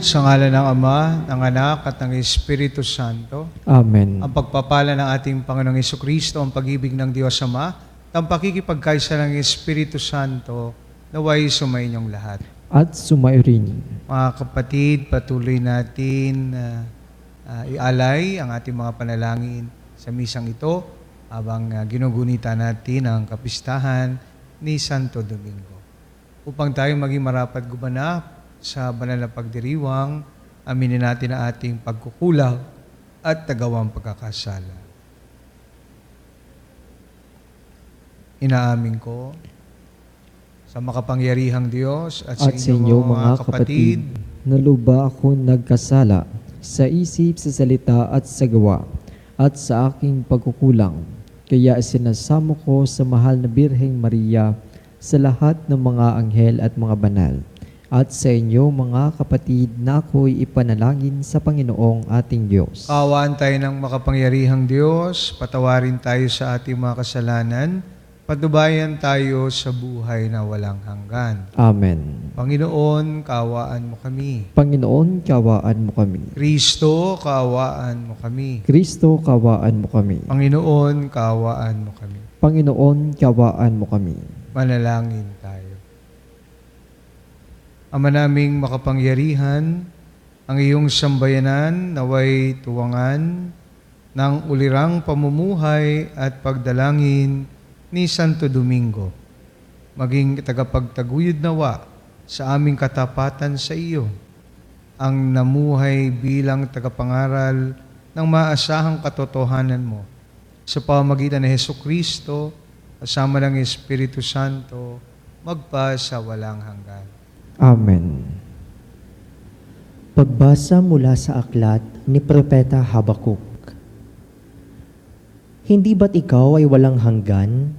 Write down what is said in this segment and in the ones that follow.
Sa ngalan ng Ama, ng Anak, at ng Espiritu Santo. Amen. Ang pagpapala ng ating Panginoong Hesukristo, ang pag-ibig ng Diyos Ama, at ang pakikipagkaisa ng Espiritu Santo, naway sumainyong lahat. At sumayo rin. Mga kapatid, patuloy natin ialay ang ating mga panalangin sa misang ito habang ginugunita natin ang kapistahan ni Santo Domingo. Upang tayo maging marapat gumanap sa banal na pagdiriwang, aminin natin ang ating pagkukulang at tagawang pagkakasala. Inaamin ko sa makapangyarihang Diyos at sa inyong mga kapatid, naluba ako nagkasala sa isip, sa salita at sa gawa at sa aking pagkukulang. Kaya sinasamo ko sa mahal na Birheng Maria, sa lahat ng mga anghel at mga banal, at sa inyo mga kapatid na ako'y ipanalangin sa Panginoong ating Diyos. Kaawaan tayo ng makapangyarihang Diyos, patawarin tayo sa ating mga kasalanan, patnubayan tayo sa buhay na walang hanggan. Amen. Panginoon, kaawaan mo kami. Panginoon, kawaan mo kami. Kristo, kaawaan mo kami. Kristo, kawaan mo kami. Panginoon, kaawaan mo kami. Panginoon, kawaan mo kami. Manalangin tayo. Ama naming makapangyarihan, ang iyong sambayanan naway tuwangan ng ulirang pamumuhay at pagdalangin ni Santo Domingo. Maging tagapagtaguyod nawa sa aming katapatan sa iyo, ang namuhay bilang tagapangaral ng maasahang katotohanan mo sa pamamagitan ni Hesukristo, kasama ng Espiritu Santo, magpa sa walang hanggan. Amen. Pagbasa mula sa aklat ni Propeta Habakuk. Hindi ba't ikaw ay walang hanggan,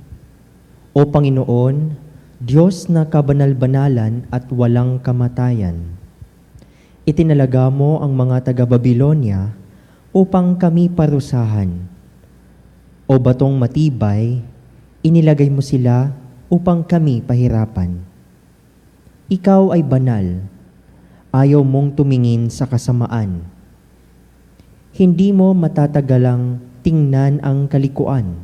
O Panginoon, Diyos na kabanal-banalan at walang kamatayan? Itinalaga mo ang mga taga-Babilonia upang kami parusahan. O batong matibay, inilagay mo sila upang kami pahirapan. Ikaw ay banal, ayaw mong tumingin sa kasamaan. Hindi mo matatagalang tingnan ang kalikuan.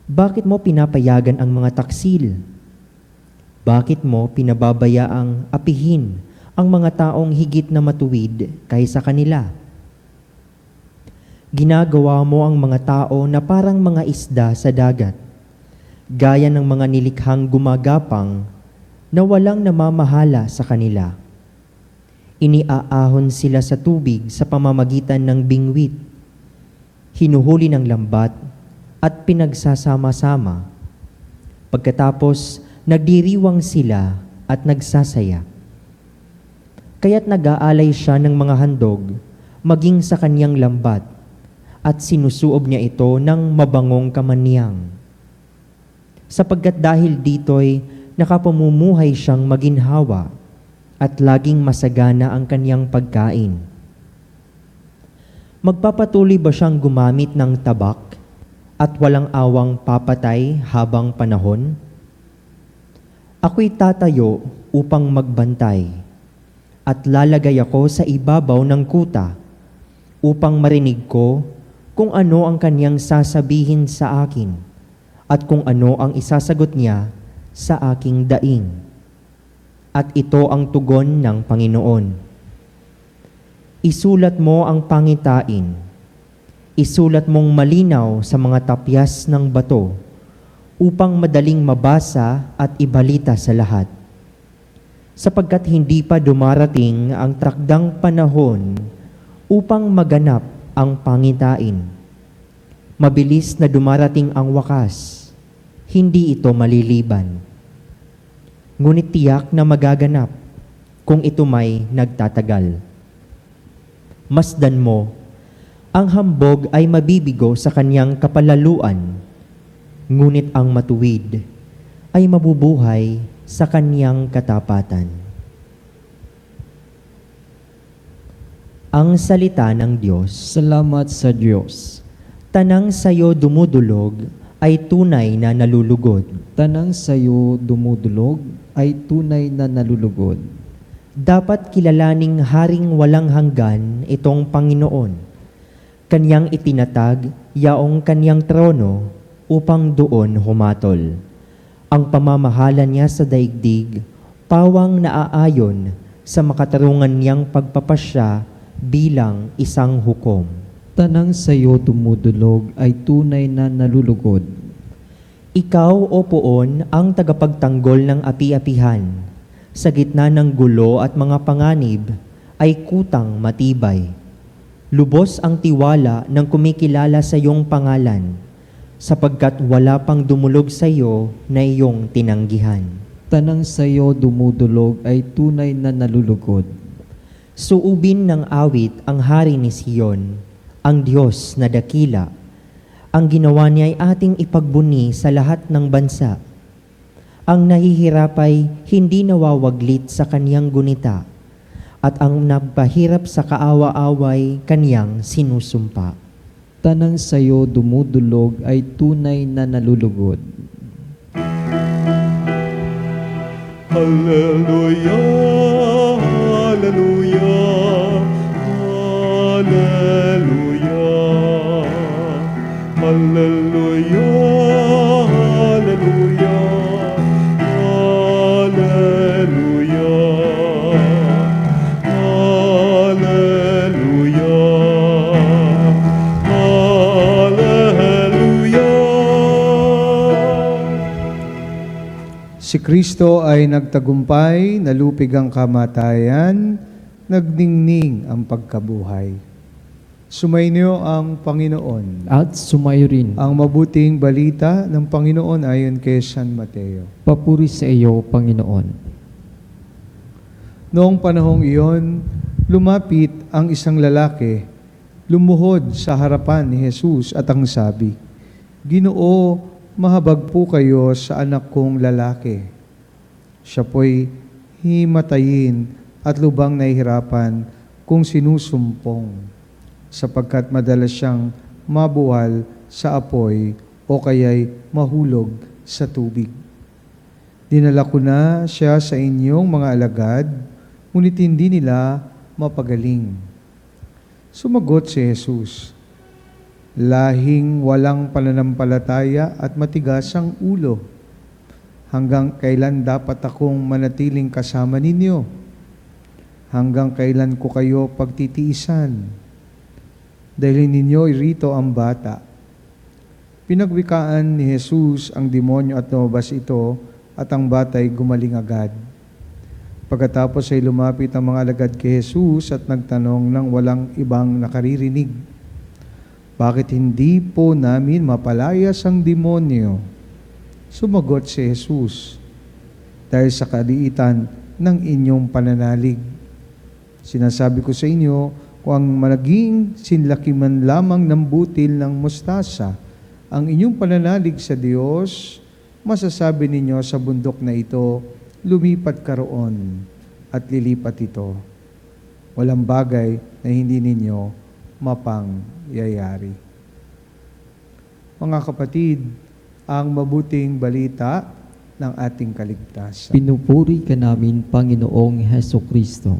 Bakit mo pinapayagan ang mga taksil? Bakit mo pinababayaang apihin ang mga taong higit na matuwid kaysa kanila? Ginagawa mo ang mga tao na parang mga isda sa dagat, gaya ng mga nilikhang gumagapang na walang namamahala sa kanila. Iniaahon sila sa tubig sa pamamagitan ng bingwit, hinuhuli ng lambat at pinagsasama-sama. Pagkatapos, nagdiriwang sila at nagsasaya. Kaya't nag-aalay siya ng mga handog, maging sa kanyang lambat, at sinusuob niya ito ng mabangong kamaniyang. Sapagkat dahil dito'y nakapamumuhay siyang maginhawa at laging masagana ang kanyang pagkain. Magpapatuloy ba siyang gumamit ng tabak at walang awang papatay habang panahon? Ako'y tatayo upang magbantay at lalagay ako sa ibabaw ng kuta upang marinig ko kung ano ang kanyang sasabihin sa akin at kung ano ang isasagot niya sa aking daing. At ito ang tugon ng Panginoon. Isulat mo ang pangitain. Isulat mong malinaw sa mga tapyas ng bato upang madaling mabasa at ibalita sa lahat. Sapagkat hindi pa dumarating ang takdang panahon upang maganap ang pangitain. Mabilis na dumarating ang wakas, hindi ito maliliban. Ngunit tiyak na magaganap kung ito may nagtatagal. Masdan mo, ang hambog ay mabibigo sa kanyang kapalaluan, ngunit ang matuwid ay mabubuhay sa kanyang katapatan. Ang salita ng Diyos. Salamat sa Diyos. Tanang sayo dumudulog ay tunay na nalulugod. Tanang sayo dumudulog ay tunay na nalulugod. Dapat kilalaning haring walang hanggan itong Panginoon. Kanyang itinatag yaong kanyang trono upang doon humatol. Ang pamamahala niya sa daigdig, pawang naaayon sa makatarungan niyang pagpapasya bilang isang hukom. Tanang sayo dumudulog ay tunay na nalulugod. Ikaw, O Poon, ang tagapagtanggol ng api-apihan. Sa gitna ng gulo at mga panganib, ay kutang matibay. Lubos ang tiwala ng kumikilala sa iyong pangalan, sapagkat wala pang dumulog sa iyo na iyong tinanggihan. Tanang sayo dumudulog ay tunay na nalulugod. Suubin ng awit ang hari ni Siyon, ang Diyos na dakila. Ang ginawa niya ay ating ipagbuni sa lahat ng bansa. Ang nahihirap ay hindi nawawaglit sa kaniyang gunita, at ang nagpahirap sa kaawa-away kaniyang sinusumpa. Tanang sayo dumudulog ay tunay na nalulugod. Hallelujah, hallelujah, hallelujah, hallelujah, hallelujah, hallelujah, hallelujah. Si Kristo ay nagtagumpay, nalupig ang kamatayan, nagningning ang pagkabuhay. Sumainyo ang Panginoon. At sumayo rin. Ang mabuting balita ng Panginoon ayon kay San Mateo. Papuri sa iyo, Panginoon. Noong panahong iyon, lumapit ang isang lalaki, lumuhod sa harapan ni Jesus at ang sabi, "Ginoo, mahabag po kayo sa anak kong lalaki. Siya po'y himatayin at lubang nahihirapan kung sinusumpong, sapagkat madalas siyang mabuwal sa apoy o kaya'y mahulog sa tubig. Dinala ko na siya sa inyong mga alagad, ngunit hindi nila mapagaling." Sumagot si Jesus, "Lahing walang pananampalataya at matigas ang ulo. Hanggang kailan dapat akong manatiling kasama ninyo? Hanggang kailan ko kayo pagtitiisan? Dahil ninyo irito ang bata." Pinagwikaan ni Jesus ang demonyo at lumabas ito at ang bata'y gumaling agad. Pagkatapos ay lumapit ang mga alagad kay Jesus at nagtanong ng walang ibang nakaririnig, "Bakit hindi po namin mapalayas ang demonyo?" Sumagot si Jesus, "Dahil sa kaliitan ng inyong pananalig. Sinasabi ko sa inyo, kung ang maging sinlaki man lamang ng butil ng mustasa ang inyong pananalig sa Diyos, masasabi ninyo sa bundok na ito, lumipat ka roon, at lilipat ito. Walang bagay na hindi ninyo mapangyayari." Mga kapatid, ang mabuting balita ng ating kaligtasan. Pinupuri ka namin, Panginoong Hesukristo.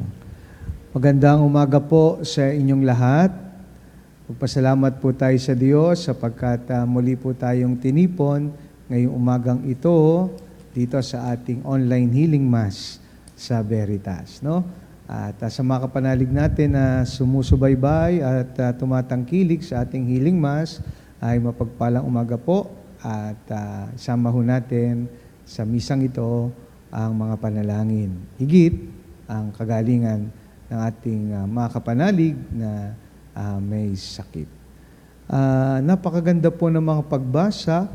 Magandang umaga po sa inyong lahat. Magpasalamat po tayo sa Diyos sapagkat muli po tayong tinipon ngayong umagang ito dito sa ating online healing mass sa Veritas, no? At sa mga kapanalig natin na sumusubaybay at tumatangkilik sa ating healing mass, ay mapagpalang umaga po at isama ho natin sa misang ito ang mga panalangin. Higit ang kagalingan ng ating mga kapanalig na may sakit. Napakaganda po ng mga pagbasa,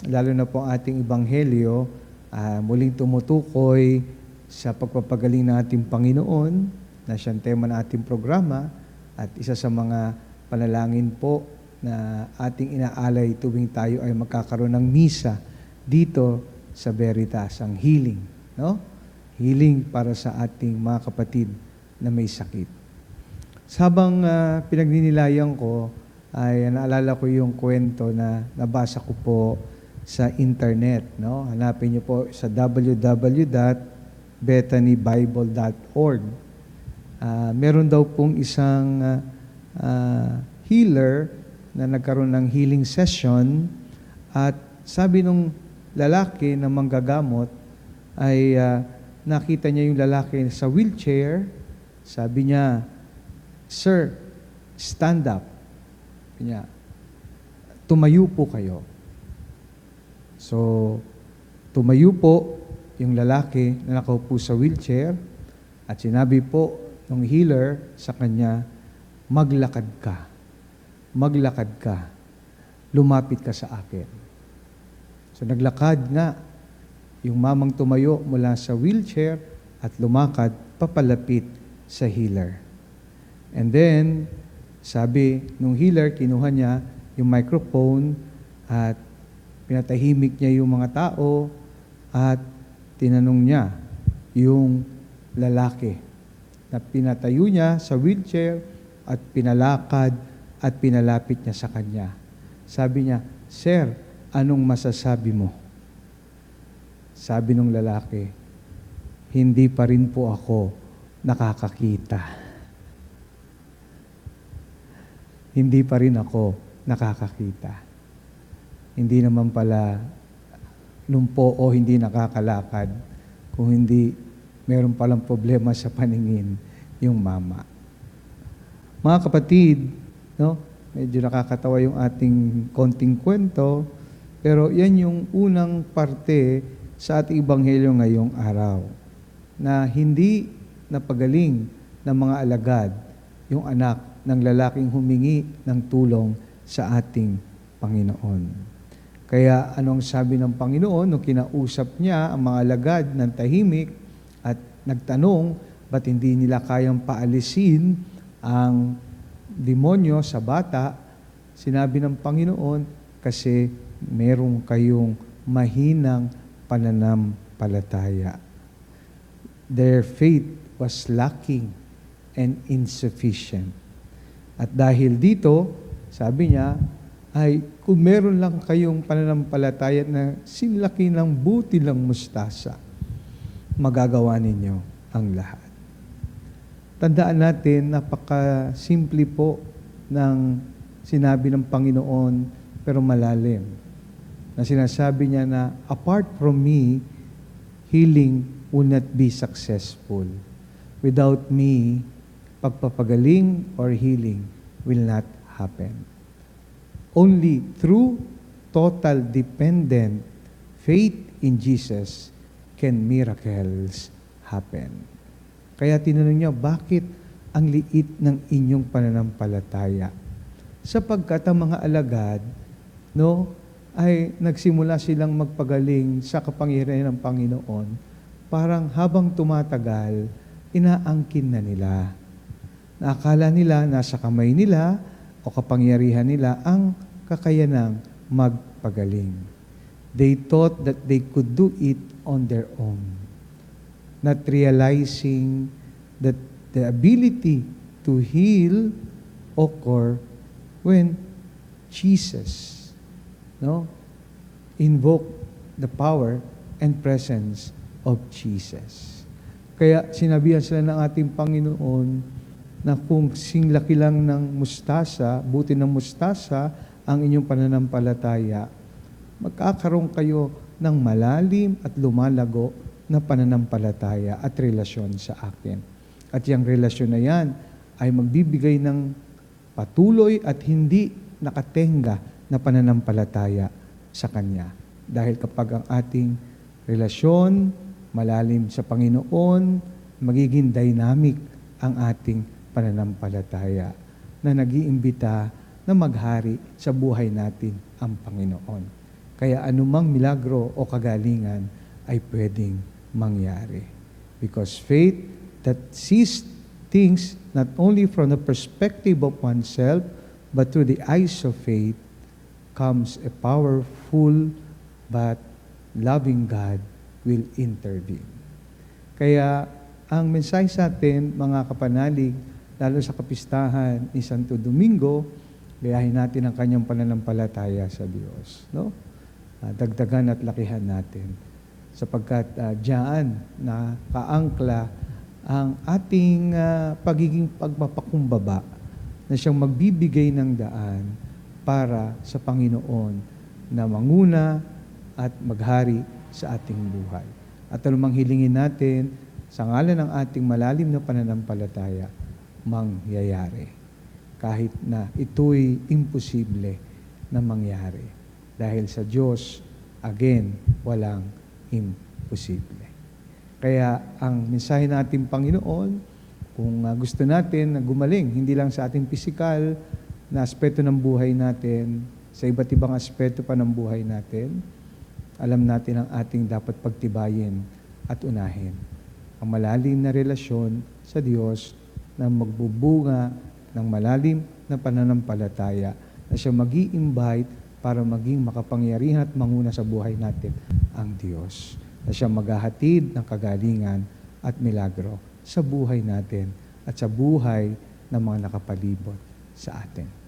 lalo na po ang ating ebanghelyo, muling tumutukoy sa pagpapagaling ng ating Panginoon, na siyang tema ng ating programa, at isa sa mga panalangin po na ating inaalay tuwing tayo ay magkakaroon ng misa dito sa Veritas, ang healing, no? Healing para sa ating mga kapatid na may sakit. Habang pinagninilayan ko, ay naalala ko yung kwento na nabasa ko po sa internet, no? Hanapin niyo po sa bethanybible.org. Meron daw pong isang healer na nagkaroon ng healing session at sabi nung lalaki na manggagamot ay nakita niya yung lalaki sa wheelchair. Sabi niya, "Sir, stand up." Sabi niya, "Tumayo po kayo." So, tumayo po yung lalaki na nakaupo sa wheelchair at sinabi po ng healer sa kanya, "Maglakad ka. Maglakad ka. Lumapit ka sa akin." So naglakad nga yung mamang tumayo mula sa wheelchair at lumakad papalapit sa healer. And then, sabi nung healer, kinuha niya yung microphone at pinatahimik niya yung mga tao at tinanong niya yung lalaki na pinatayo niya sa wheelchair at pinalakad at pinalapit niya sa kanya. Sabi niya, "Sir, anong masasabi mo?" Sabi nung lalaki, "Hindi pa rin po ako nakakakita. Hindi pa rin ako nakakakita. Hindi naman pala lumpo o hindi nakakalakad, kung hindi meron palang problema sa paningin yung mama." Mga kapatid, no? Medyo nakakatawa yung ating konting kwento, pero yan yung unang parte sa ating ebanghelyo ngayong araw, na hindi napagaling ng mga alagad yung anak ng lalaking humingi ng tulong sa ating Panginoon. Kaya anong sabi ng Panginoon nung kinausap niya ang mga alagad ng tahimik at nagtanong, ba't hindi nila kayang paalisin ang demonyo sa bata? Sinabi ng Panginoon, kasi meron kayong mahinang pananampalataya. Their faith was lacking and insufficient. At dahil dito, sabi niya, ay kung meron lang kayong pananampalataya na sinlaki ng butil ng mustasa, magagawa ninyo ang lahat. Tandaan natin, napaka-simple po ng sinabi ng Panginoon, pero malalim. Na sinasabi niya na, apart from me, healing will not be successful. Without me, pagpapagaling or healing will not happen. Only through total dependent faith in Jesus can miracles happen. Kaya tinanong niya, bakit ang liit ng inyong pananampalataya? Sapagkat ang mga alagad, no, ay nagsimula silang magpagaling sa kapangyarihan ng Panginoon. Parang habang tumatagal, inaangkin na nila. Naakala nila, nasa kamay nila o kapangyarihan nila ang kakayanang magpagaling. They thought that they could do it on their own, not realizing that the ability to heal occur when Jesus, no, invoke the power and presence of Jesus. Kaya sinabihan sila ng ating Panginoon na kung singlaki lang ng mustasa, buti ng mustasa, ang inyong pananampalataya, magkakaroon kayo ng malalim at lumalago na pananampalataya at relasyon sa akin. At yung relasyon na yan ay magbibigay ng patuloy at hindi nakatenga na pananampalataya sa Kanya. Dahil kapag ang ating relasyon malalim sa Panginoon, magiging dynamic ang ating pananampalataya na nag-iimbita na maghari sa buhay natin ang Panginoon. Kaya anumang milagro o kagalingan ay pwedeng mangyari. Because faith that sees things not only from the perspective of oneself, but through the eyes of faith, comes a powerful but loving God will intervene. Kaya ang mensahe sa atin, mga kapanalig, lalo sa kapistahan ni Santo Domingo, gayahin natin ang kanyang pananampalataya sa Diyos. No? Dagdagan at lakihan natin sapagkat diyan na kaangkla ang ating pagiging pagpapakumbaba na siyang magbibigay ng daan para sa Panginoon na manguna at maghari sa ating buhay. At anumang hilingin natin sa ngalan ng ating malalim na pananampalataya, mangyayari. Kahit na ito'y imposible na mangyari. Dahil sa Diyos, again, walang imposible. Kaya ang mensahe ng ating Panginoon, kung gusto natin na gumaling, hindi lang sa ating pisikal na aspeto ng buhay natin, sa iba't ibang aspeto pa ng buhay natin, alam natin ang ating dapat pagtibayin at unahin. Ang malalim na relasyon sa Diyos na magbubunga ng malalim na pananampalataya na siya mag-i-invite para maging makapangyarihan at manguna sa buhay natin ang Diyos. Na siya maghahatid ng kagalingan at milagro sa buhay natin at sa buhay ng mga nakapalibot sa atin.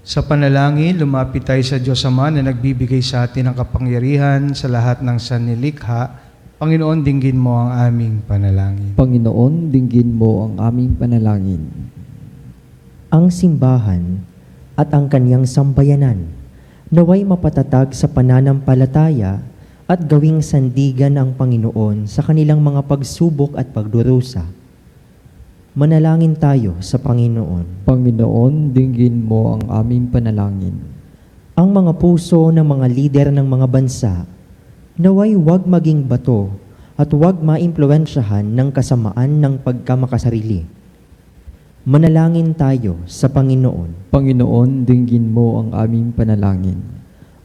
Sa panalangin, lumapit tayo sa Diyos Ama na nagbibigay sa atin ng kapangyarihan sa lahat ng sanlilikha. Panginoon, dinggin mo ang aming panalangin. Panginoon, dinggin mo ang aming panalangin. Ang simbahan at ang kanyang sambayanan naway mapatatag sa pananampalataya at gawing sandigan ang Panginoon sa kanilang mga pagsubok at pagdurusa. Manalangin tayo sa Panginoon. Panginoon, dinggin mo ang aming panalangin. Ang mga puso ng mga lider ng mga bansa naway huwag maging bato at huwag maimpluwensyahan ng kasamaan ng pagkamakasarili. Manalangin tayo sa Panginoon. Panginoon, dinggin mo ang aming panalangin.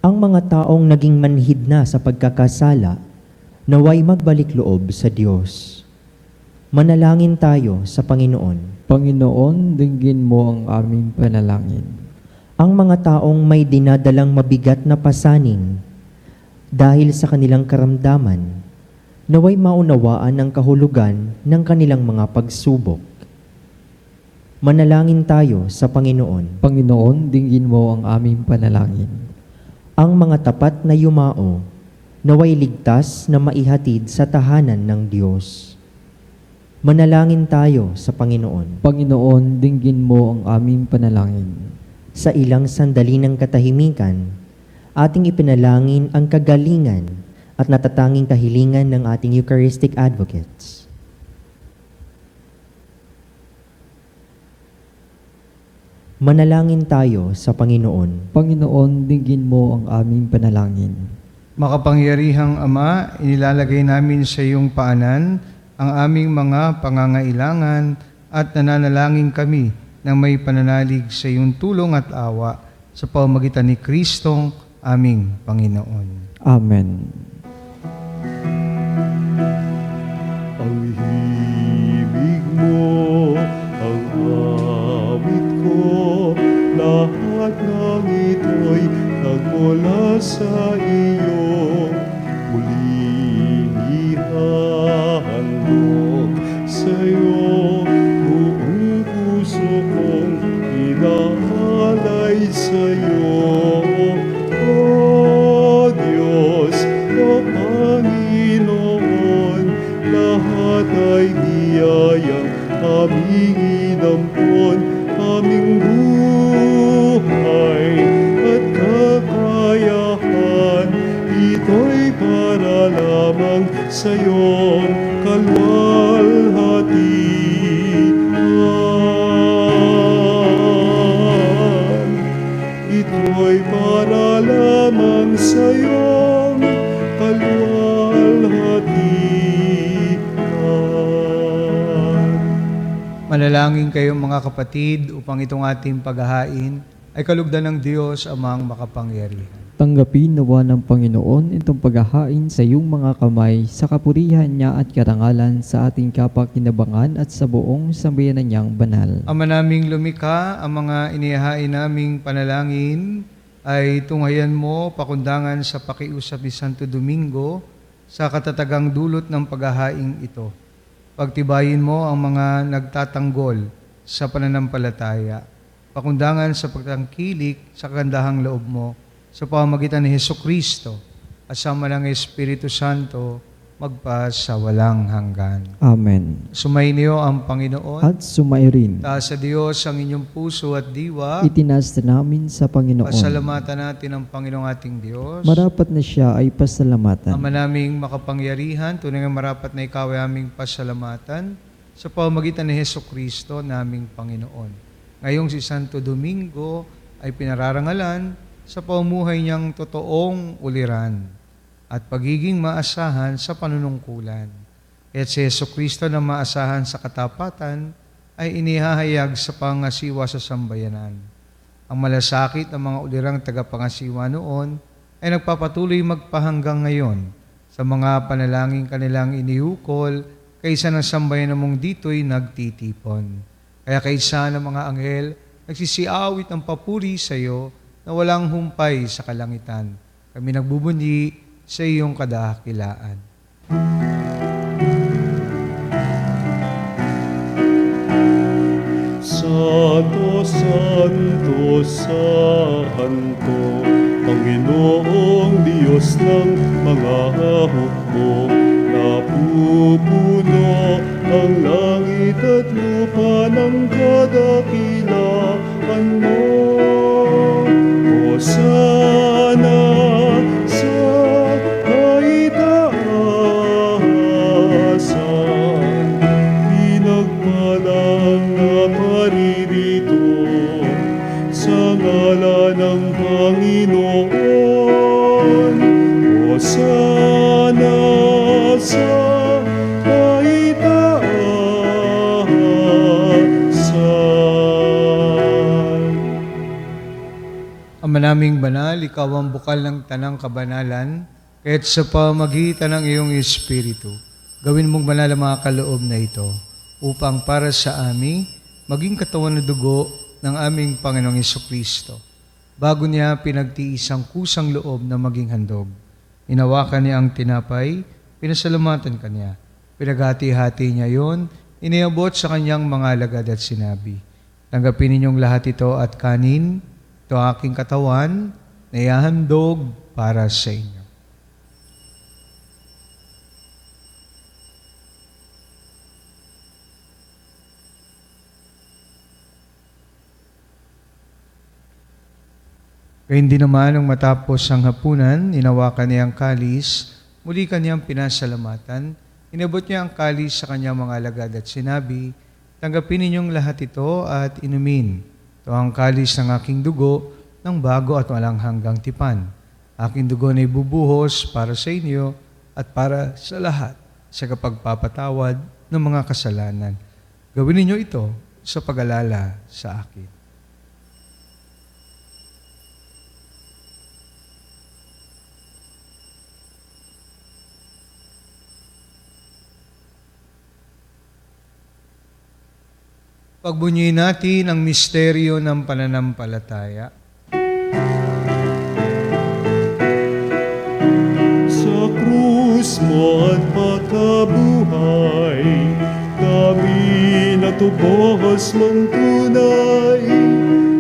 Ang mga taong naging manhid na sa pagkakasala naway magbalik loob sa Diyos. Manalangin tayo sa Panginoon. Panginoon, dinggin mo ang aming panalangin. Ang mga taong may dinadalang mabigat na pasaning dahil sa kanilang karamdaman, naway maunawaan ang kahulugan ng kanilang mga pagsubok. Manalangin tayo sa Panginoon. Panginoon, dinggin mo ang aming panalangin. Ang mga tapat na yumao, naway ligtas na maihatid sa tahanan ng Diyos. Manalangin tayo sa Panginoon. Panginoon, dinggin mo ang aming panalangin. Sa ilang sandali ng katahimikan, ating ipinalangin ang kagalingan at natatanging kahilingan ng ating Eucharistic advocates. Manalangin tayo sa Panginoon. Panginoon, dinggin mo ang aming panalangin. Makapangyarihang Ama, inilalagay namin sa iyong paanan ang aming mga pangangailangan at nananalangin kami na may pananalig sa iyong tulong at awa sa pamamagitan ni Kristong aming Panginoon. Amen. Ang himig mo, ang awit ko, lahat ng ito'y nagmula sa iyo. Muling ihahandog sa iyo, buong puso kong inaalay sa iyo. O Diyos, o Panginoon, lahat ay biyayang aming inampon, aming buhay at kakayahan. Ito'y para lamang sa iyong kalwalhatian. Ito'y para lamang sa iyong kalwalhatian. Manalangin kayo mga kapatid upang itong ating paghahain ay kalugdan ng Diyos Amang makapangyarihan. Tanggapin nawa ng Panginoon itong paghahain sa iyong mga kamay sa kapurihan niya at karangalan sa ating kapakinabangan at sa buong sambayanan niyang banal. Ama naming lumikha, ang mga inihahain naming panalangin ay tunghayan mo pakundangan sa pakiusap ni Santo Domingo sa katatagang dulot ng paghahaing ito. Pagtibayin mo ang mga nagtatanggol sa pananampalataya. Pakundangan sa pagtangkilik sa kagandahang loob mo sa pamamagitan ni Hesukristo at sama ng Espiritu Santo magpa sa walang hanggan. Amen. Sumainyo ang Panginoon. At sumairin. Taas sa Diyos ang inyong puso at diwa. Itinas namin sa Panginoon. Pasalamatan natin ang Panginoong ating Diyos. Marapat na siya ay pasalamatan. Ama naming makapangyarihan, tunay nga marapat na ikaw ay aming pasalamatan sa pamamagitan ni Hesukristo naming Panginoon. Ngayong si Santo Domingo ay pinararangalan sa pamumuhay niyang totoong uliran at pagiging maasahan sa panunungkulan. At si Hesukristo na maasahan sa katapatan ay inihahayag sa pangasiwa sa sambayanan. Ang malasakit ng mga ulirang tagapangasiwa noon ay nagpapatuloy magpahanggang ngayon sa mga panalangin kanilang iniukol kaysa ng sambayanan mong dito'y nagtitipon. Kaya kaysa ng mga anghel nagsisiawit ng papuri sa iyo na walang humpay sa kalangitan. Kami nagbubunyi sa iyong kadakilaan. Santo, Santo, Santo, Panginoong Diyos ng mga hukbo, napupuno ang langit at lupa ng kadakilaan mo. Hosana sa kaitaasan, pinagpalang na paririto sa ngalan ng Panginoon. Hosana sa kaitaasan. Ama naming banal, ikaw ang bukal ng tanang kabanalan, kaya't sa pamagitan ng iyong Espiritu, gawin mong banal ang mga kaloob na ito, upang para sa amin, maging katawan na dugo ng aming Panginoong Hesukristo. Bago niya pinagtiis ang kusang loob na maging handog, inawakan niya ang tinapay, pinasalamatan kanya, pinaghati-hati niya yon, iniabot sa kanyang mga alagad at sinabi, tanggapin ninyong lahat ito at kanin, ito aking katawan na ihahandog para sa inyo. Gayun din naman, nung matapos ang hapunan, inawakan niya ang kalis, muli kanyang pinasalamatan, inabot niya ang kalis sa kanyang mga alagad at sinabi, tanggapin ninyong lahat ito at inumin. Ito ang kalis ng aking dugo ng bago at walang hanggang tipan. Aking dugo na ibubuhos para sa inyo at para sa lahat sa kapagpapatawad ng mga kasalanan. Gawin ninyo ito sa pag-alala sa akin. Pagbunyiin natin ang misteryo ng pananampalataya. Sa krus mo at pagkabuhay, kami natubos mong tunay.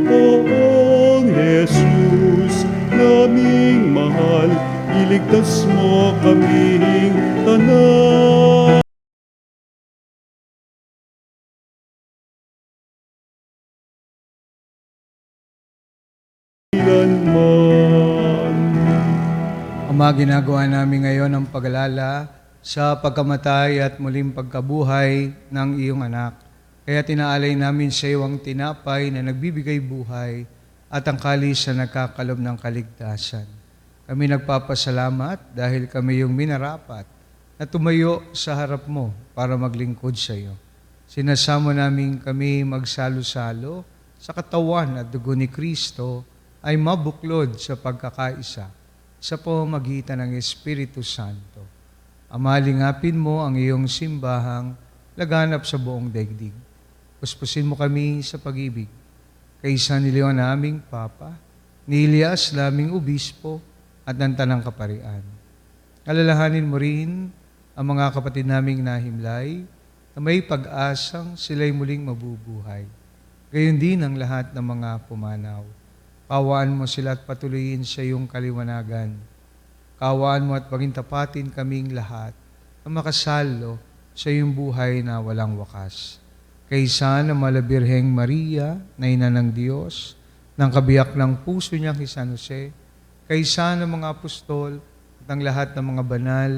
Poong Jesus, naming mahal, iligtas mo kaming tanan. Ama, ginagawa namin ngayon ang pag-alala sa pagkamatay at muling pagkabuhay ng iyong anak. Kaya tinaalay namin sa iyo ang tinapay na nagbibigay buhay at ang kalis na nagkakalob ng kaligtasan. Kami nagpapasalamat dahil kami yung minarapat na tumayo sa harap mo para maglingkod sa iyo. Sinasamo namin kami magsalo-salo sa katawan at dugo ni Kristo ay mabuklod sa pagkakaisa sa pamamagitan ng Espiritu Santo. Ama, lingapin mo ang iyong simbahang laganap sa buong daigdig. Puspusin mo kami sa pag-ibig. Kaysa ni Leon naming Papa, ni Elias naming Obispo, at ng Tanang Kaparian. Alalahanin mo rin ang mga kapatid naming nahimlay na may pag-asang sila'y muling mabubuhay. Gayon din ang lahat ng mga pumanaw. Kawaan mo sila at patuloyin sa iyong kaliwanagan. Kawaan mo at pagintapatin kaming lahat na makasalo sa iyong buhay na walang wakas. Kaysa ng Malabirheng Maria, na ina ng Diyos, ng kabiyak ng puso niya kay San Jose, kaysa ng mga apostol at ang lahat ng mga banal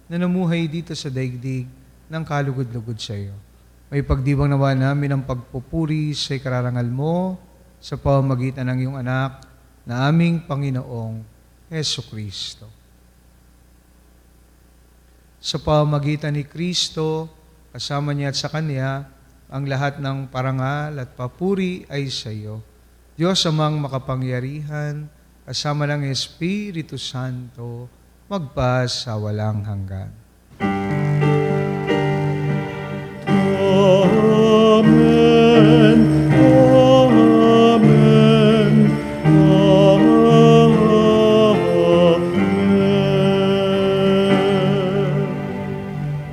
na namuhay dito sa daigdig ng kalugod-lugod sa iyo. May pagdibang nawa namin ang pagpupuri sa ikararangal mo sa pamamagitan ng iyong anak na aming Panginoong Heso Kristo. Sa pamamagitan ni Kristo, kasama niya at sa Kanya, ang lahat ng parangal at papuri ay sa iyo. Diyos amang makapangyarihan, kasama ng Espiritu Santo, magpa sa walang hanggan. Amen. Amen. Amen.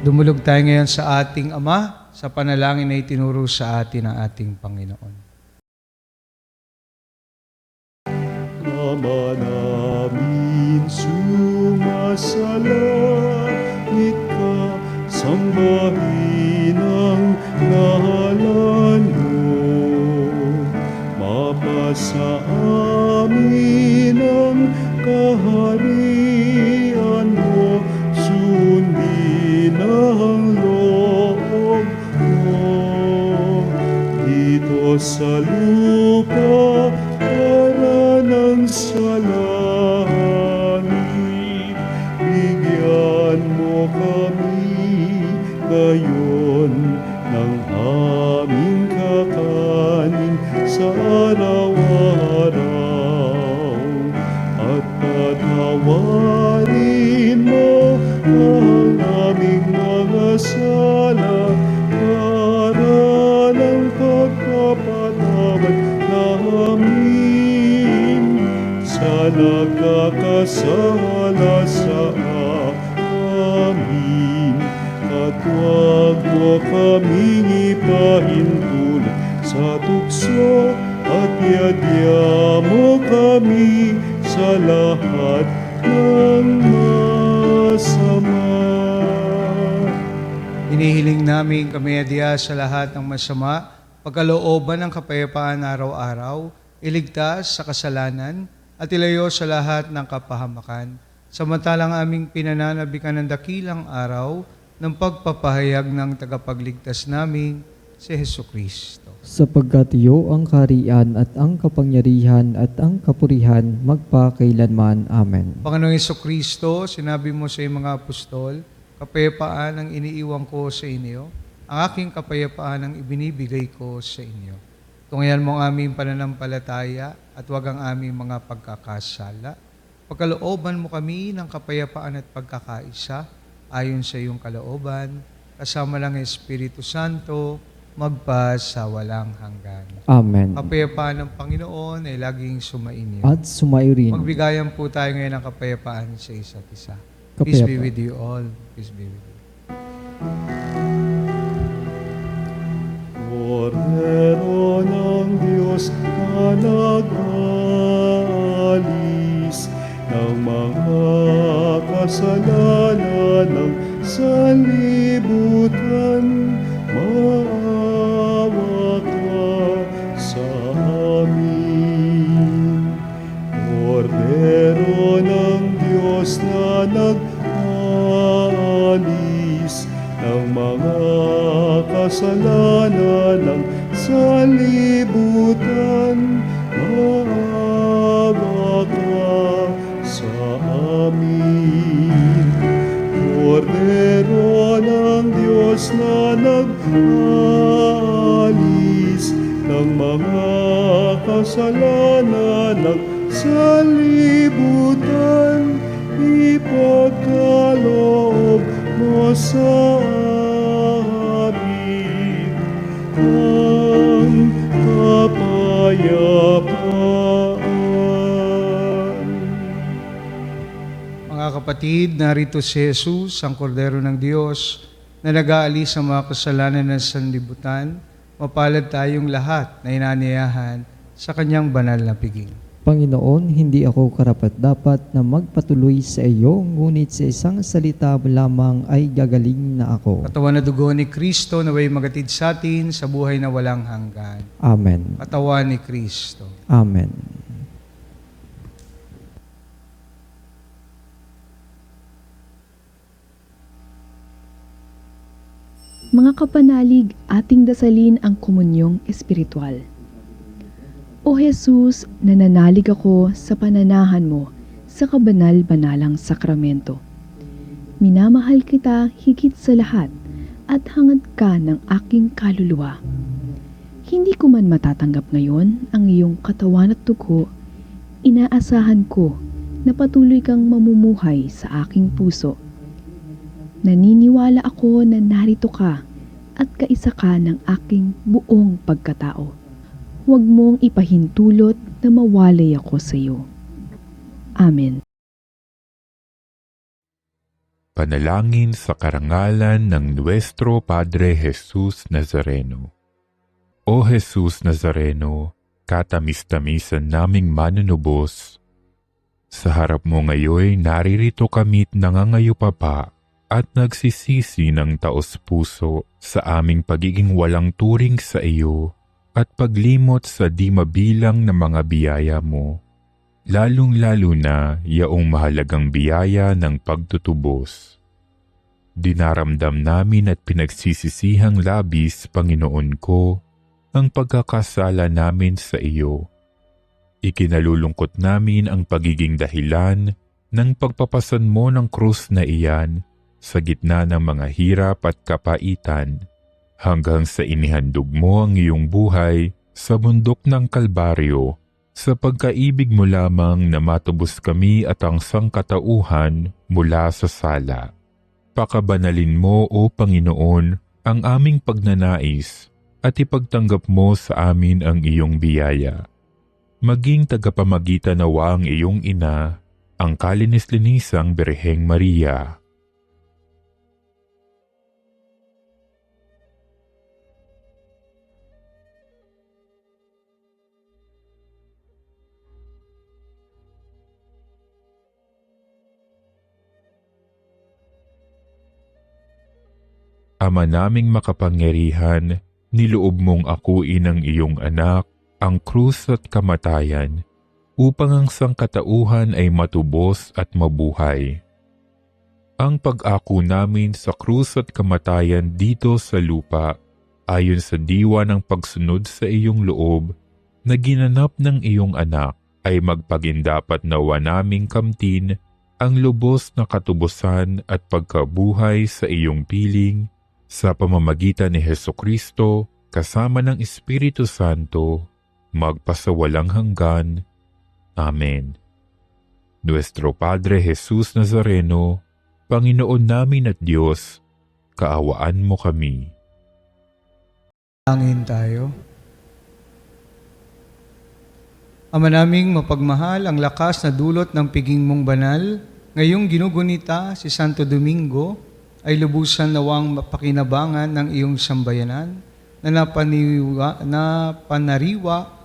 Dumulog tayo ngayon sa ating Ama, sa panalangin na itinuro sa atin ng ating Panginoon. Ama namin, sumasalangit ka, sambahin ang ngalan mo. Mapasa amin ang kaharian mo, sundin ang loob mo. Dito sa lupa, para ng sa langit, bigyan mo kami ngayon ng aming kakanin sa araw-araw, at patawarin mo ang aming mga sala para ng pagpapatawad namin sa nagkakasala sa amin, at huwag mo kaming ipahintulot sa tukso, at iadya mo kami sa lahat ng masama. Inihiling namin kami adya sa lahat ng masama, pagkalooban ng kapayapaan araw-araw, iligtas sa kasalanan, at ilayo sa lahat ng kapahamakan, samantalang aming pinananabikan ng dakilang araw ng pagpapahayag ng tagapagligtas namin, si Heso Kristo. Sapagkat iyo ang kaharian at ang kapangyarihan at ang kapurihan magpakailanman. Amen. Panginoong Heso Kristo, sinabi mo sa iyong mga apostol, kapayapaan ang iniiwan ko sa inyo, ang aking kapayapaan ang ibinibigay ko sa inyo. Tungayan mo ang aming pananampalataya at huwag ang aming mga pagkakasala. Pagkalooban mo kami ng kapayapaan at pagkakaisa, ayon sa iyong kalooban, kasama lang Espiritu Santo, magpa sa walang hanggan. Amen. Kapayapaan ng Panginoon ay laging sumainyo. At sumayo rin. Magbigayan po tayo ngayon ng kapayapaan sa isa't isa. Peace be Kapayapaan. with you all. Peace be with you. Kordero ng Diyos na nag-alis ng mga kasalanan ng sanlibutan, maawa ka sa amin. Kordero ng Diyos na nag-alis ng mga kasalanan ng sanlibutan, maawa ka sa amin. Kordero ng Diyos na nag-alis ng mga kasalanan ng sanlibutan, ipagkaloob mo sa amin ang kapayapaan. Mga kapatid, kapatid, narito si Jesus, ang kordero ng Diyos, na nag-aalis sa mga kasalanan ng sanlibutan. Mapalad tayong lahat na inaniyahan sa kanyang banal na piging. Panginoon, hindi ako karapat-dapat na magpatuloy sa iyo, ngunit sa isang salita lamang ay gagaling na ako. Katawan na dugo ni Kristo naway magatid sa atin sa buhay na walang hanggan. Amen. Katawan ni Kristo. Amen. Mga kapanalig, ating dasalin ang komunyong espiritual. O Jesus, nananalig ako sa pananahan mo sa kabanal-banalang sakramento. Minamahal kita higit sa lahat at hangad ka ng aking kaluluwa. Hindi ko man matatanggap ngayon ang iyong katawan at dugo, inaasahan ko na patuloy kang mamumuhay sa aking puso. Naniniwala ako na narito ka at kaisa ka ng aking buong pagkatao. Huwag mong ipahintulot na mawalay ako sa iyo. Amen. Panalangin sa karangalan ng Nuestro Padre Jesus Nazareno. O Jesus Nazareno, katamis-tamisan naming manunubos, sa harap mo ngayoy naririto kami't nangangayupapa at nagsisisi ng taos-puso sa aming pagiging walang turing sa iyo at paglimot sa di mabilang na mga biyaya mo, lalong-lalo na yaong mahalagang biyaya ng pagtutubos. Dinaramdam namin at pinagsisisihang labis, Panginoon ko, ang pagkakasala namin sa iyo. Ikinalulungkot namin ang pagiging dahilan ng pagpapasan mo ng krus na iyan sa gitna ng mga hirap at kapaitan, hanggang sa inihandog mo ang iyong buhay sa bundok ng Kalbaryo, sa pagkaibig mo lamang na matubos kami at ang sangkatauhan mula sa sala. Pakabanalin mo, O Panginoon, ang aming pagnanais at ipagtanggap mo sa amin ang iyong biyaya. Maging tagapamagitan nawa ang iyong ina, ang kalinis-linisang Birheng Maria. Ama naming makapangyarihan, niloob mong akuin ang iyong anak, ang krus at kamatayan, upang ang sangkatauhan ay matubos at mabuhay. Ang pag-ako namin sa krus at kamatayan dito sa lupa, ayon sa diwa ng pagsunod sa iyong loob, na ginanap ng iyong anak, ay magpagindapat nawa naming kamtin ang lubos na katubusan at pagkabuhay sa iyong piling, sa pamamagitan ni Hesukristo, kasama ng Espiritu Santo, magpasawalang hanggan. Amen. Nuestro Padre Jesus Nazareno, Panginoon namin at Diyos, kaawaan mo kami. Langin tayo. Ama naming mapagmahal, ang lakas na dulot ng piging mong banal, ngayong ginugunita si Santo Domingo, ay lubusan nawang mapakinabangan ng iyong sambayanan na napanariwa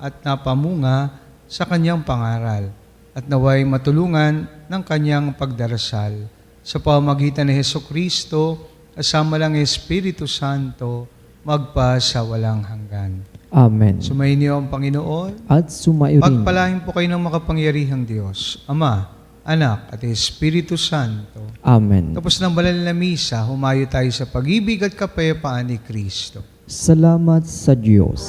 at napamunga sa kanyang pangaral at naway matulungan ng kanyang pagdarasal sa pamamagitan ni Hesukristo kasama ng Espiritu Santo magpa sa walang hanggan. Amen. Sumainyo ang Panginoon. At sumayo rin. Pagpalain po kayo ng makapangyarihang Diyos, Ama, Anak at Espiritu Santo. Amen. Tapos ng banal na misa, humayo tayo sa pag-ibig at kapayapaan ni Kristo. Salamat sa Diyos.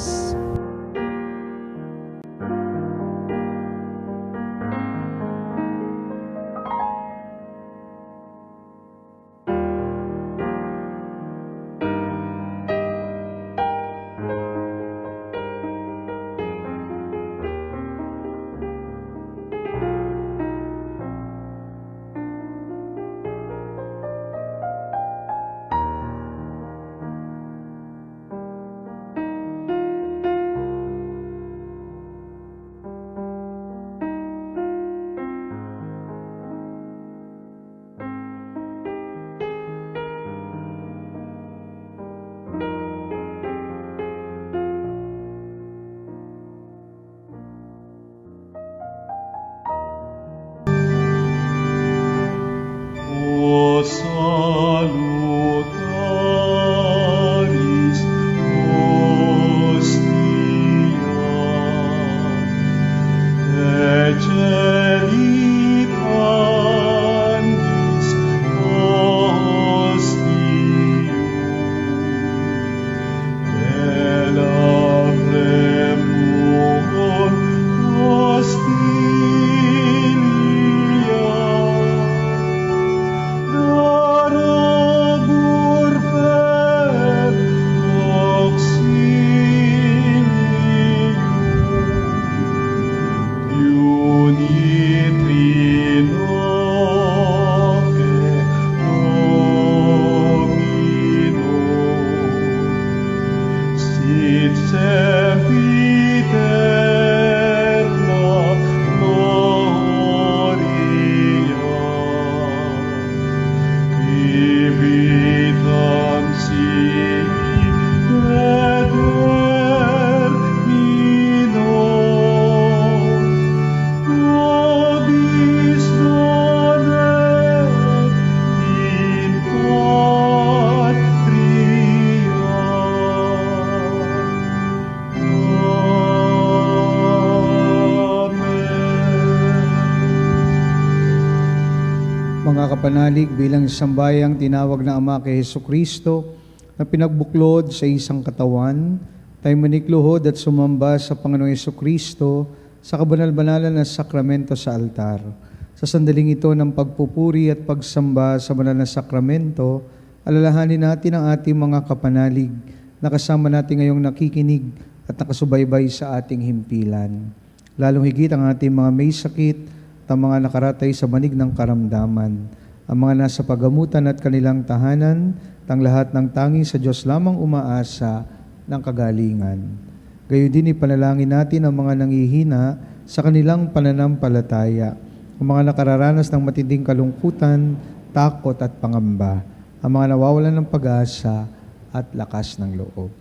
It sempiterna gloria, vitam sibi termino, nobis donet in patria. Mga kapanalig, bilang sambayang tinawag na Ama kay Hesukristo na pinagbuklod sa isang katawan, tayo manikluhod at sumamba sa Panginoong Hesukristo sa kabanal-banalan na sakramento sa altar. Sa sandaling ito ng pagpupuri at pagsamba sa banal na sakramento, alalahanin natin ang ating mga kapanalig na kasama natin ngayong nakikinig at nakasubaybay sa ating himpilan. Lalong higit ang ating mga may sakit at ang mga nakaratay sa manig ng karamdaman, ang mga nasa pagamutan at kanilang tahanan, ang lahat ng tanging sa Diyos lamang umaasa ng kagalingan. Gayon din ipanalangin natin ang mga nangihina sa kanilang pananampalataya, ang mga nakararanas ng matinding kalungkutan, takot at pangamba, ang mga nawawalan ng pag-asa at lakas ng loob.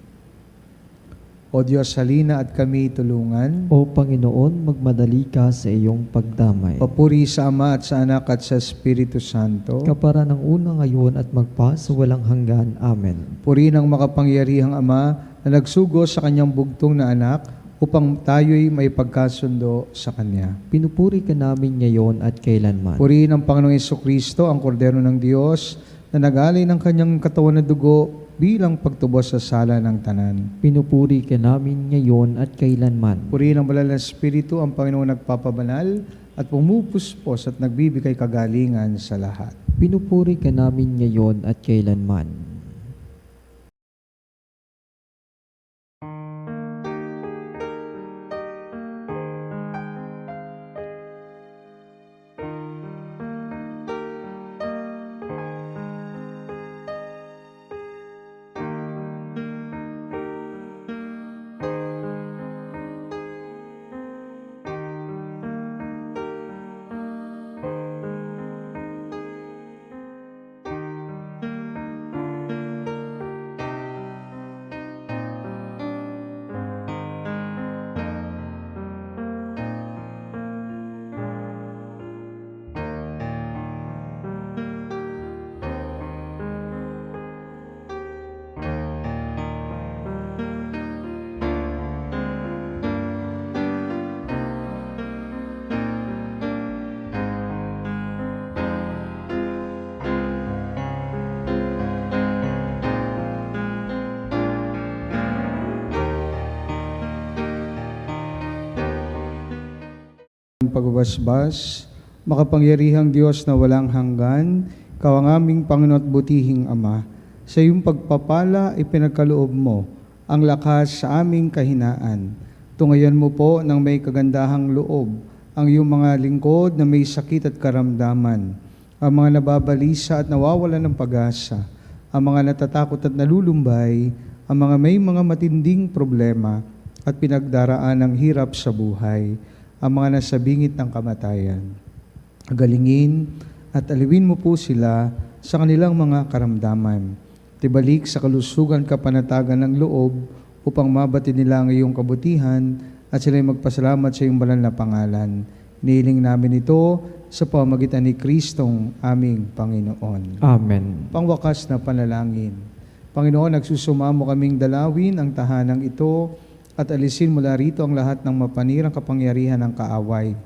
O Diyos, halina at kami tulungan. O Panginoon, magmadali ka sa iyong pagdamay. Papuri sa Ama at sa Anak at sa Espiritu Santo. Kapara ng una ngayon at magpa sa walang hanggan. Amen. Puri ng makapangyarihang Ama na nagsugo sa kanyang bugtong na anak upang tayo'y may pagkasundo sa Kanya. Pinupuri ka namin ngayon at kailanman. Purihin ng Panginoong Hesukristo, ang kordero ng Diyos, na nag-alay ng kanyang katawan na dugo bilang pagtubos sa sala ng tanan. Pinupuri ka namin ngayon at kailanman. Purihin ng Banal na Espiritu, ang Panginoong nagpapabanal at pumupuspos at nagbibigay kagalingan sa lahat. Pinupuri ka namin ngayon at kailanman. Pagbasbas, makapangyarihang Diyos na walang hanggan, Ikaw ang aming Panginoon at butihing Ama. Sa iyong pagpapala, ipinagkaloob mo ang lakas sa aming kahinaan. Tungayan mo po ng may kagandahang loob ang iyong mga lingkod na may sakit at karamdaman, ang mga nababalisa at nawawalan ng pag-asa, ang mga natatakot at nalulumbay, ang mga may mga matinding problema at pinagdaraan ng hirap sa buhay, ang mga nasa bingit ng kamatayan. Galingin at aliwin mo po sila sa kanilang mga karamdaman. Tibalik sa kalusugan kapanatagan ng loob upang mabati nila ang iyong kabutihan at sila'y magpasalamat sa iyong banal na pangalan. Inihiling namin ito sa pamamagitan ni Kristong aming Panginoon. Amen. Pangwakas na panalangin. Panginoon, nagsusumamo kaming dalawin ang tahanang ito at alisin mula rito ang lahat ng mapanirang kapangyarihan ng kaaway.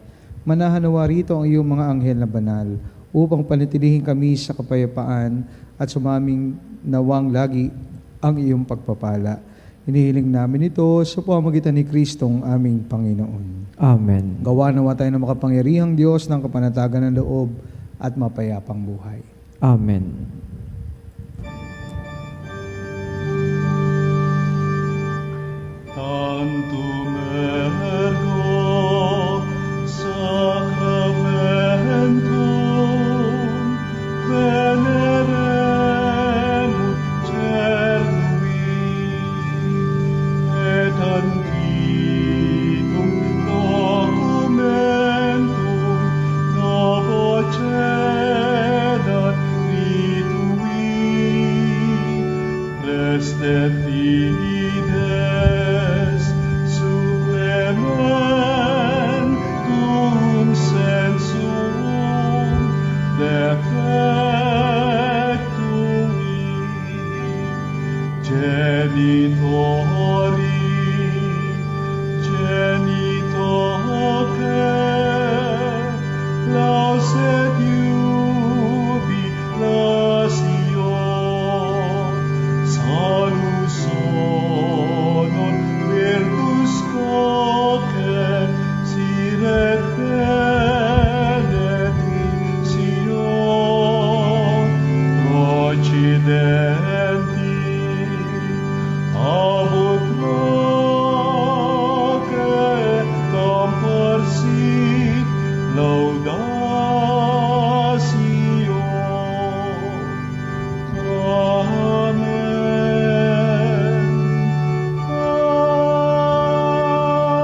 Manahanawa rito ang iyong mga anghel na banal upang panatilihin kami sa kapayapaan at sumaming nawang lagi ang iyong pagpapala. Inihiling namin ito sa pamamagitan ni Kristong aming Panginoon. Amen. Gawa nawa tayo ng makapangyarihang Diyos ng kapanatagan ng loob at mapayapang buhay. Amen. Tantum ergo sacramentum veneremur cernui. fides supplementum sensum defectui genitori genitoque lauset jubilatio salus honor virtus coque siret benedictio procidenti abut roque comporsit laudatio. Amen.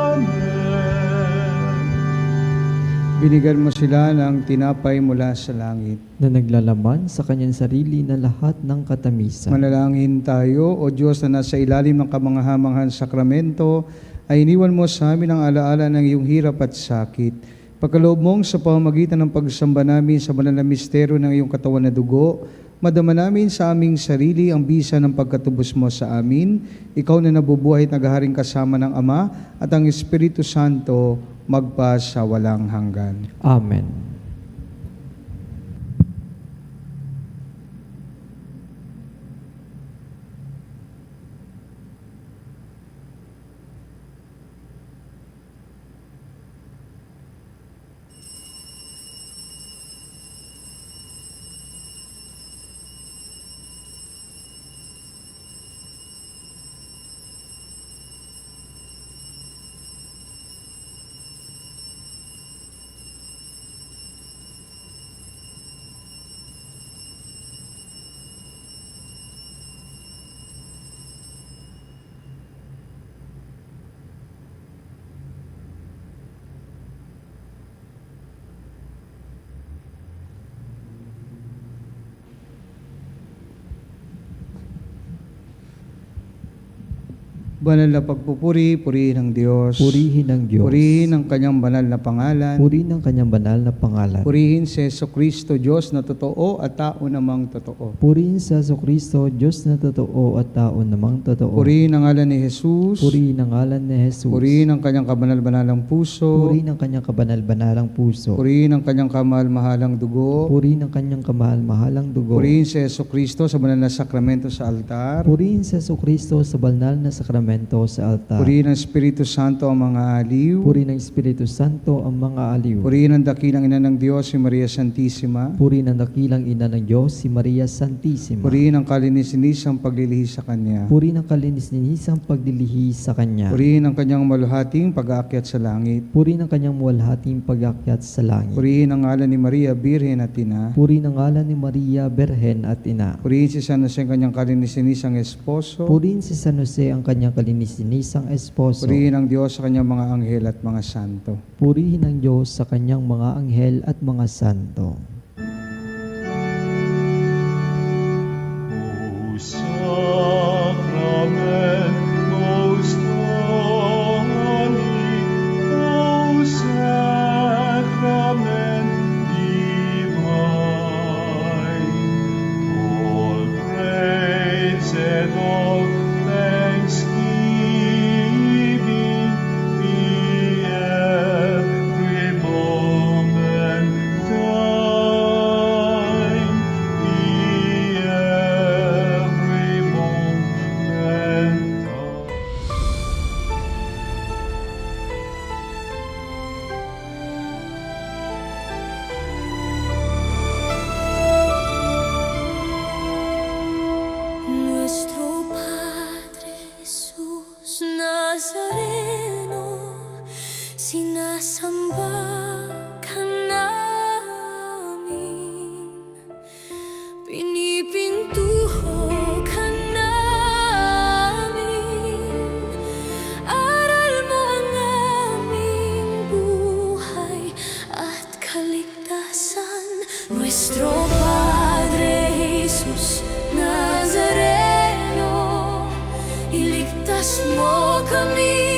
Amen. Binigyan mo sila ng tinapay mula sa langit. na naglalaman sa kanyang sarili na lahat ng katamisan. Manalangin tayo, O Diyos na nasa ilalim ng kamangha-manghang sakramento, ay iniwan mo sa amin ang alaala ng iyong hirap at sakit. Pagkaloob mong sa pamamagitan ng pagsamba namin sa banal na misteryo ng iyong katawan na dugo, madama namin sa aming sarili ang bisa ng pagkatubos mo sa amin. Ikaw na nabubuhay at naghaharing kasama ng Ama at ang Espiritu Santo magpa sa walang hanggan. Amen. Banal na pagpupuri, purihin ng Diyos. Purihin ng Diyos. Purihin ang kanyang banal na pangalan. Purihin ang kanyang banal na pangalan. Purihin si Jesucristo, Diyos na totoo at tao namang totoo. Purihin sa Jesucristo, Diyos na totoo at tao namang totoo. Purihin ang ngalan ni Jesus. Purihin ang ngalan ni Jesus. Purihin ang kanyang kabanal-banalang puso. Purihin ang kanyang kabanal-banalang puso. Purihin ang kanyang kamahal-mahalang dugo. Purihin ang kanyang kamahal-mahalang dugo. Purihin si Jesucristo sa banal na sakramento sa altar. Purihin sa Jesucristo sa banal na sakramento sa altar. Purihin ang Espiritu Santo ang mga aliw. Purihin ng Espiritu Santo ang mga aliw. Purihin ang dakilang ina ng Diyos, si Maria Santissima. Purihin ang dakilang ina ng Diyos, si Maria Santissima. Purihin ang kalininis-nisang paglilihi sa Kanya. Purihin ang kalinis-ninisang paglilihi sa Kanya. Purihin ang kanyang maluhating pag-aakyat sa langit. Purihin ang kanyang muwalhating pag-akyat sa langit. Purihin ang ngalan ni Maria, Birhen at Ina. Purihin ang ngalan ni Maria, Berhen at Ina. Purihin si San Jose ang kanyang kalininis-nisang esposo. Purihin si San Jose ang kanyang kalinis-ninisang esposo. Purihin ang Diyos sa kanyang mga anghel at mga santo. Purihin ang Diyos sa kanyang mga anghel at mga santo. O sacrament most holy, O sacrament divine, all praise and all thanksgiving be every moment thine, be every moment thine. Nuestro Padre Jesús Nazareno, sinasamba ka namin, pinipintuho ka namin, aral mo ang aming buhay at kaligtasan. Nuestro Padre Jesus Nazareno, Iligtas mo kami